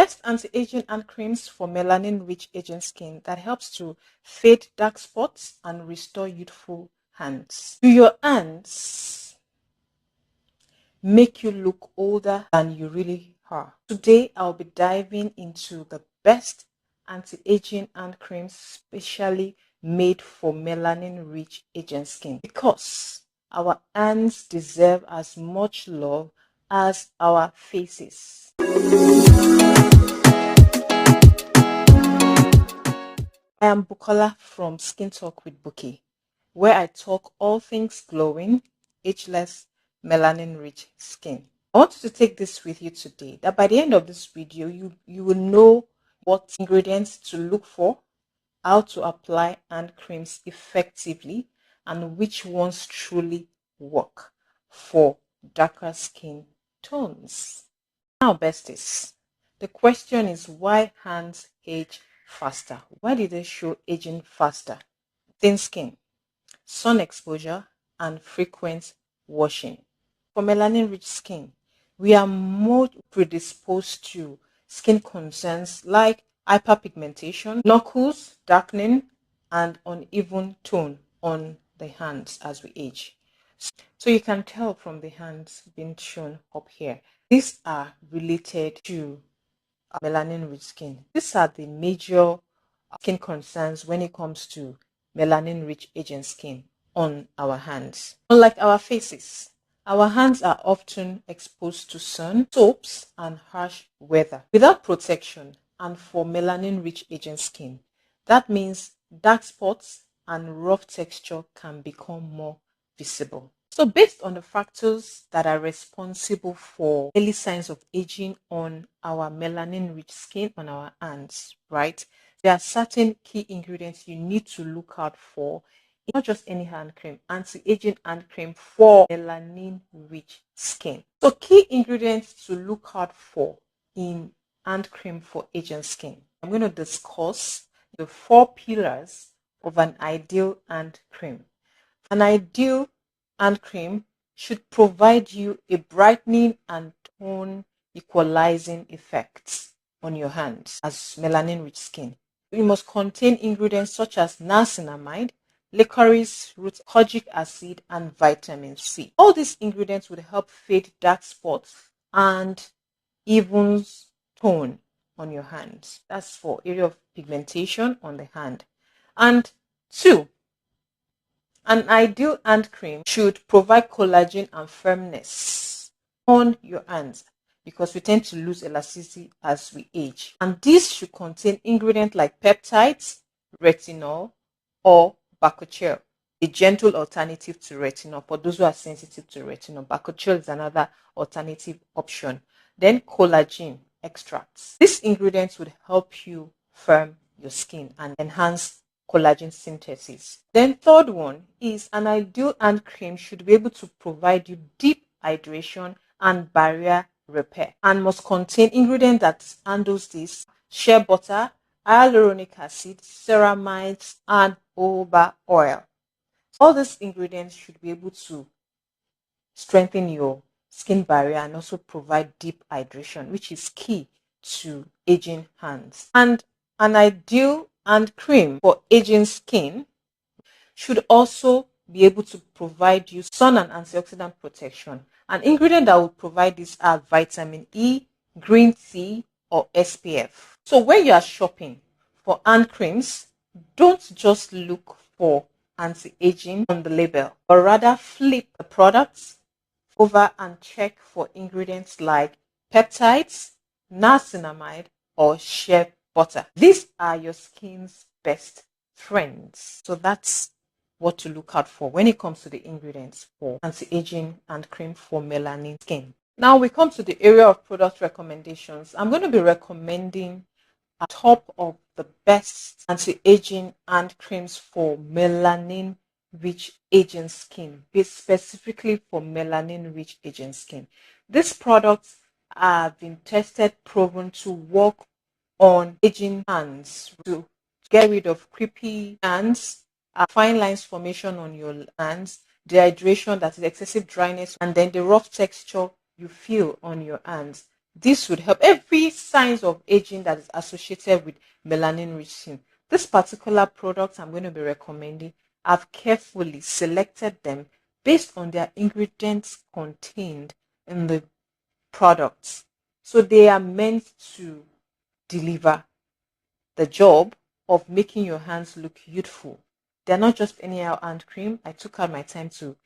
best anti-aging hand creams for melanin-rich aging skin that helps to fade dark spots and restore youthful hands. Do your hands make you look older than you really are? Today, I'll be diving into the best anti-aging hand creams specially made for melanin-rich aging skin, because our hands deserve as much love as our faces. I am Bukola from Skin Talk with Buki, where I talk all things glowing, ageless, melanin-rich skin. I want you to take this with you today, that by the end of this video, you will know what ingredients to look for, how to apply hand creams effectively, and which ones truly work for darker skin tones. Now, besties, the question is, why hands age faster? Why did they show aging faster? Thin skin, sun exposure, and frequent washing. For melanin-rich skin, we are more predisposed to skin concerns like hyperpigmentation, knuckles, darkening, and uneven tone on the hands as we age. So you can tell from the hands being shown up here, these are related to melanin-rich skin. These are the major skin concerns when it comes to melanin-rich aging skin on our hands. Unlike our faces, our hands are often exposed to sun, soaps, and harsh weather without protection. And for melanin-rich aging skin, that means dark spots and rough texture can become more visible. So based on the factors that are responsible for early signs of aging on our melanin-rich skin on our hands, right? There are certain key ingredients you need to look out for. Not just any hand cream, anti-aging hand cream for melanin-rich skin. So key ingredients to look out for in hand cream for aging skin. I'm going to discuss the 4 pillars of an ideal hand cream. An ideal hand cream should provide you a brightening and tone equalizing effect on your hands as melanin-rich skin. It must contain ingredients such as niacinamide, licorice root, kojic acid, and vitamin C. All these ingredients would help fade dark spots and evens tone on your hands. That's for area of pigmentation on the hand. And 2, an ideal hand cream should provide collagen and firmness on your hands, because we tend to lose elasticity as we age. And this should contain ingredients like peptides, retinol, or bakuchiol, a gentle alternative to retinol. For those who are sensitive to retinol, bakuchiol is another alternative option. Then collagen extracts. These ingredients would help you firm your skin and enhance collagen synthesis. Then third one is, an ideal hand cream should be able to provide you deep hydration and barrier repair, and must contain ingredients that handles this: shea butter, hyaluronic acid, ceramides, and jojoba oil. All these ingredients should be able to strengthen your skin barrier and also provide deep hydration, which is key to aging hands. And an ideal hand cream for aging skin should also be able to provide you sun and antioxidant protection. An ingredient that will provide this are vitamin E, green tea, or SPF. So when you are shopping for hand creams, don't just look for anti-aging on the label, but rather flip the products over and check for ingredients like peptides, niacinamide, or shea butter. These are your skin's best friends. So that's what to look out for when it comes to the ingredients for anti-aging hand cream for melanin skin. Now we come to the area of product recommendations. I'm going to be recommending a top of the best anti-aging hand creams for melanin rich aging skin, specifically for melanin rich aging skin. These products have been tested, proven to work on aging hands, to get rid of crepey hands, fine lines formation on your hands, dehydration, that is excessive dryness, and then the rough texture you feel on your hands. This would help every signs of aging that is associated with melanin-rich skin. This particular product I'm going to be recommending, I've carefully selected them based on their ingredients contained in the products. So they are meant to deliver the job of making your hands look youthful. They're not just any hand cream. I took out my time to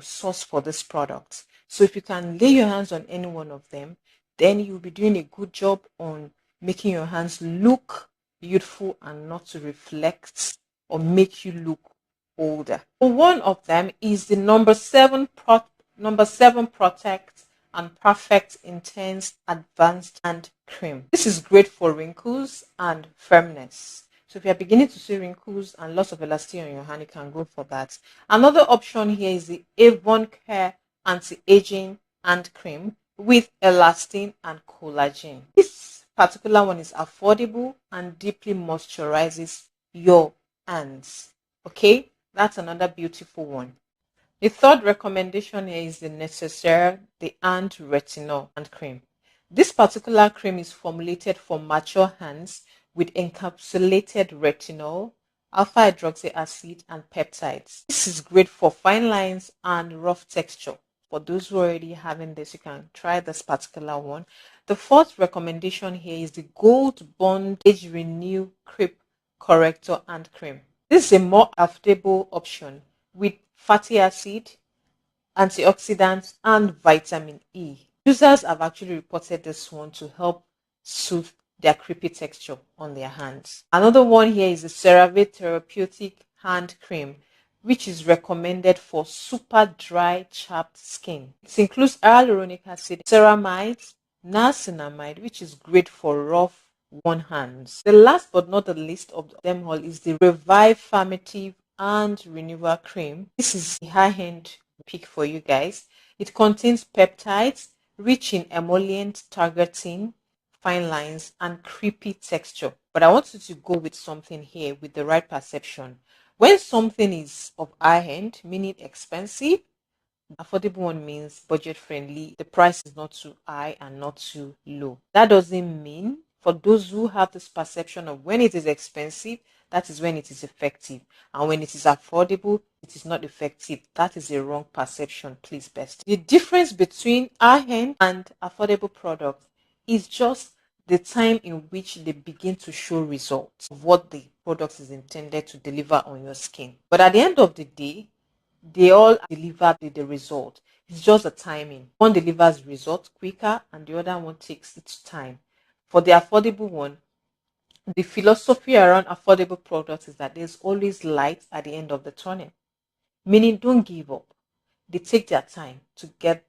source for this product. So if you can lay your hands on any one of them, then you'll be doing a good job on making your hands look youthful and not to reflect or make you look older. One of them is the number seven protect and perfect intense advanced hand cream. This is great for wrinkles and firmness. So if you're beginning to see wrinkles and lots of elasticity on your hand, you can go for that. Another option here is the Avon Care anti-aging hand cream with elastin and collagen. This particular one is affordable and deeply moisturizes your hands. Okay, that's another beautiful one. The third recommendation here is the necessaire, the hand retinol hand cream. This particular cream is formulated for mature hands with encapsulated retinol, alpha hydroxy acid, and peptides. This is great for fine lines and rough texture. For those who are already having this, you can try this particular one. The fourth recommendation here is the Gold Bond Age Renew Crepe Corrector Hand Cream. This is a more affordable option with fatty acid, antioxidants, and vitamin E. Users have actually reported this one to help soothe their creepy texture on their hands. Another one here is the CeraVe Therapeutic Hand Cream, which is recommended for super dry, chapped skin. It includes hyaluronic acid, ceramides, niacinamide, which is great for rough, worn hands. The last but not the least of them all is the Revive Formative and Renewal Cream. This is a high-end pick for you guys. It contains peptides rich in emollient targeting fine lines and creepy texture. But I want you to go with something here with the right perception. When something is of high end, meaning expensive, affordable one means budget friendly. The price is not too high and not too low. That doesn't mean for those who have this perception of when it is expensive, that is when it is effective. And when it is affordable, it is not effective. That is a wrong perception, please, best. The difference between high-end and affordable products is just the time in which they begin to show results of what the product is intended to deliver on your skin. But at the end of the day, they all deliver the result. It's just the timing. One delivers result quicker and the other one takes its time. For the affordable one, the philosophy around affordable products is that there's always light at the end of the tunnel. Meaning don't give up. They take their time to get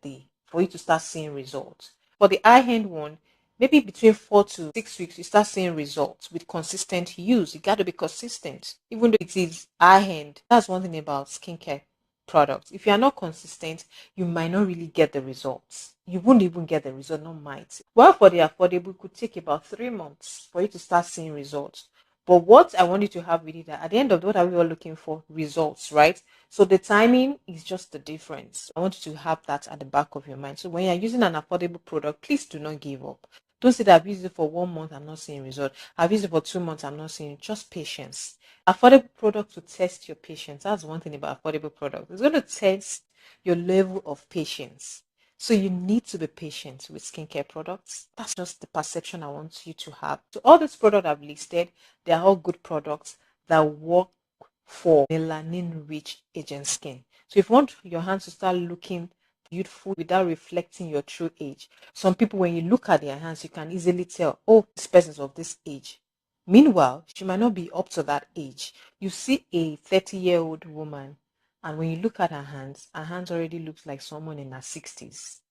for you to start seeing results. For the high-end one, maybe between 4 to 6 weeks, you start seeing results with consistent use. You got to be consistent. Even though it is high-end, that's one thing about skincare products. If you are not consistent, you might not really get the results. You won't even get the result, not might. Well, for the affordable, it could take about 3 months for you to start seeing results. But what I want you to have with it, at the end of what are we all looking for? Results, right? So the timing is just the difference. I want you to have that at the back of your mind. So when you're using an affordable product, please do not give up. Don't say that I've used it for 1 month, I'm not seeing result. I've used it for 2 months, I'm not seeing it. Just patience. Affordable product to test your patience. That's one thing about affordable product. It's going to test your level of patience. So you need to be patient with skincare products. That's just the perception I want you to have. So all these products I've listed, they are all good products that work for melanin-rich aging skin. So if you want your hands to start looking youthful without reflecting your true age, some people, when you look at their hands, you can easily tell, oh, this person's of this age. Meanwhile, she might not be up to that age. You see a 30-year-old woman, and when you look at her hands already looks like someone in her 60s.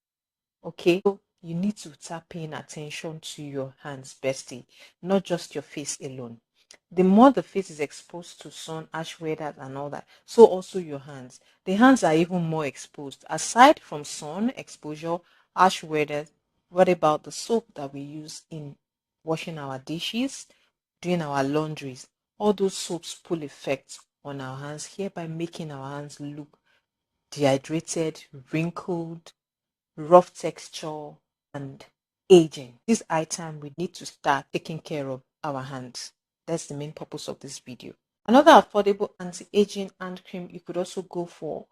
Okay, so you need to start paying attention to your hands, bestie, not just your face alone. The more the face is exposed to sun, harsh weather, and all that, so also your hands. The hands are even more exposed. Aside from sun exposure, harsh weather, what about the soap that we use in washing our dishes, doing our laundries? All those soaps pull effects on our hands, hereby making our hands look dehydrated, wrinkled, rough texture, and aging. This item, we need to start taking care of our hands. That's the main purpose of this video. Another affordable anti-aging hand cream you could also go for,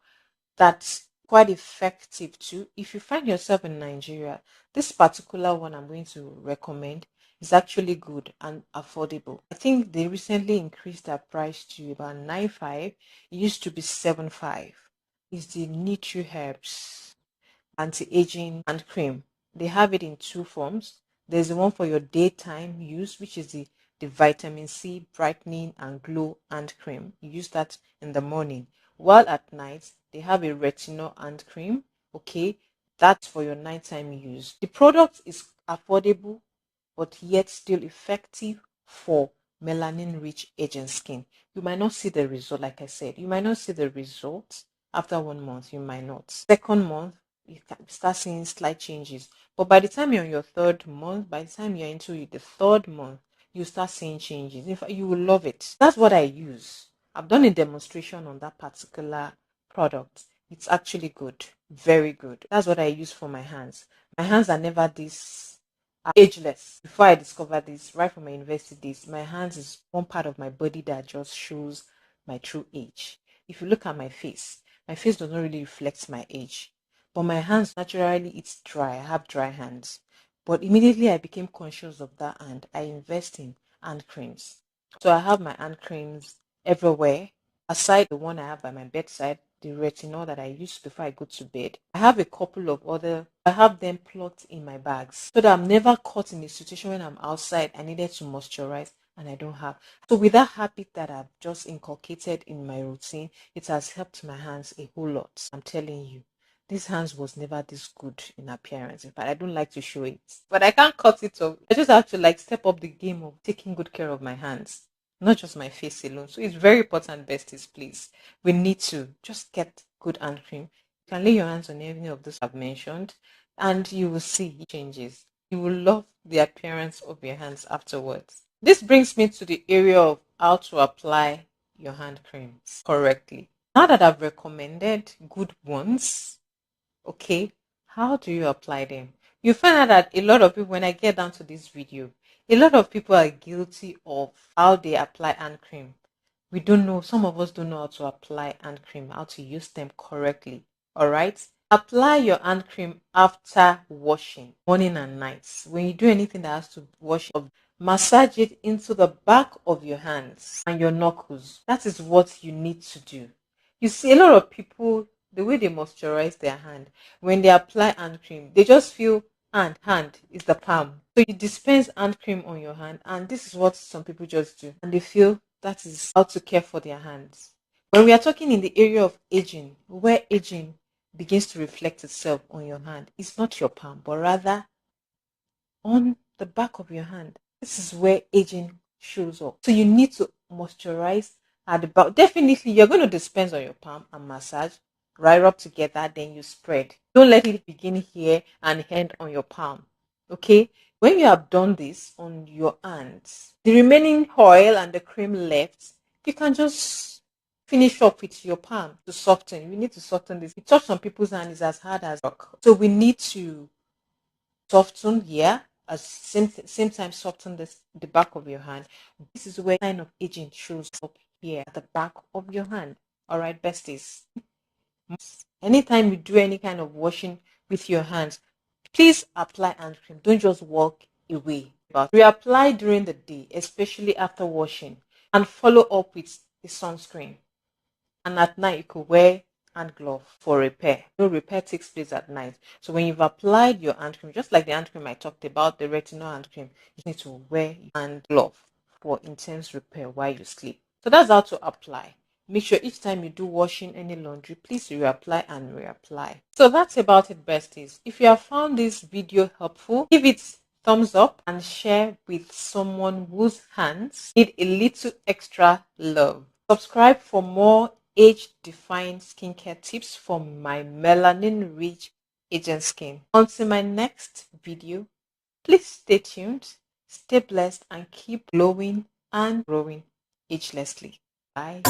that's quite effective too. If you find yourself in Nigeria, this particular one I'm going to recommend is actually good and affordable. I think they recently increased their price to about 9.5. It used to be 7.5. It's the NutriHerbs anti-aging hand cream. They have it in two forms. There's the one for your daytime use, which is the vitamin C brightening and glow hand cream. You use that in the morning. While at night, they have a retinol hand cream. Okay, that's for your nighttime use. The product is affordable, but yet still effective for melanin-rich aging skin. You might not see the result, like I said. You might not see the results after 1 month. You might not. Second month, you can start seeing slight changes. But by the time you're on your 3rd month, by the time you're into the 3rd month, you start seeing changes. In fact, you will love it. That's what I use. I've done a demonstration on that particular product. It's actually good. Very good. That's what I use for my hands. My hands are never this ageless. Before I discovered this, right from my university days, my hands is one part of my body that just shows my true age. If you look at my face does not really reflect my age. But my hands, naturally, it's dry. I have dry hands. But immediately I became conscious of that and I invest in hand creams. So I have my hand creams everywhere. Aside the one I have by my bedside, the retinol that I use before I go to bed. I have a couple of other, I have them plugged in my bags so that I'm never caught in a situation when I'm outside, I needed to moisturize and I don't have. So with that habit that I've just inculcated in my routine, it has helped my hands a whole lot. I'm telling you. This hands was never this good in appearance. In fact, I don't like to show it. But I can't cut it off. I just have to step up the game of taking good care of my hands. Not just my face alone. So it's very important, besties, please. We need to just get good hand cream. You can lay your hands on any of those I've mentioned and you will see changes. You will love the appearance of your hands afterwards. This brings me to the area of how to apply your hand creams correctly. Now that I've recommended good ones, okay, how do you apply them? You find out that a lot of people, when I get down to this video, a lot of people are guilty of how they apply hand cream. We don't know, some of us don't know how to apply hand cream, how to use them correctly. All right, apply your hand cream after washing, morning and nights. When you do anything that has to wash up, massage it into the back of your hands and your knuckles. That is what you need to do. You see, a lot of people, the way they moisturize their hand, when they apply hand cream, they just feel hand is the palm. So you dispense hand cream on your hand, and this is what some people just do, and they feel that is how to care for their hands. When we are talking in the area of aging, where aging begins to reflect itself on your hand, it's not your palm, but rather on the back of your hand. This is where aging shows up. So you need to moisturize at the back. Definitely, you're going to dispense on your palm and massage, right up together, then you spread. Don't let it begin here and end on your palm. Okay? When you have done this on your hands, the remaining oil and the cream left, you can just finish up with your palm to soften. We need to soften this. You touch some people's hand is as hard as rock. So we need to soften here, at same time soften the back of your hand. This is where sign of aging shows up, here at the back of your hand. All right, besties. Anytime you do any kind of washing with your hands, please apply hand cream. Don't just walk away. Reapply during the day, especially after washing, and follow up with a sunscreen. And at night, you could wear hand glove for repair. No, repair takes place at night. So when you've applied your hand cream, just like the hand cream I talked about, the retinol hand cream, you need to wear hand glove for intense repair while you sleep. So that's how to apply. Make sure each time you do washing any laundry, please reapply and reapply. So that's about it, besties. If you have found this video helpful, give it thumbs up and share with someone whose hands need a little extra love. Subscribe for more age-defined skincare tips for my melanin-rich aging skin. Until my next video, please stay tuned, stay blessed, and keep glowing and growing agelessly. Bye.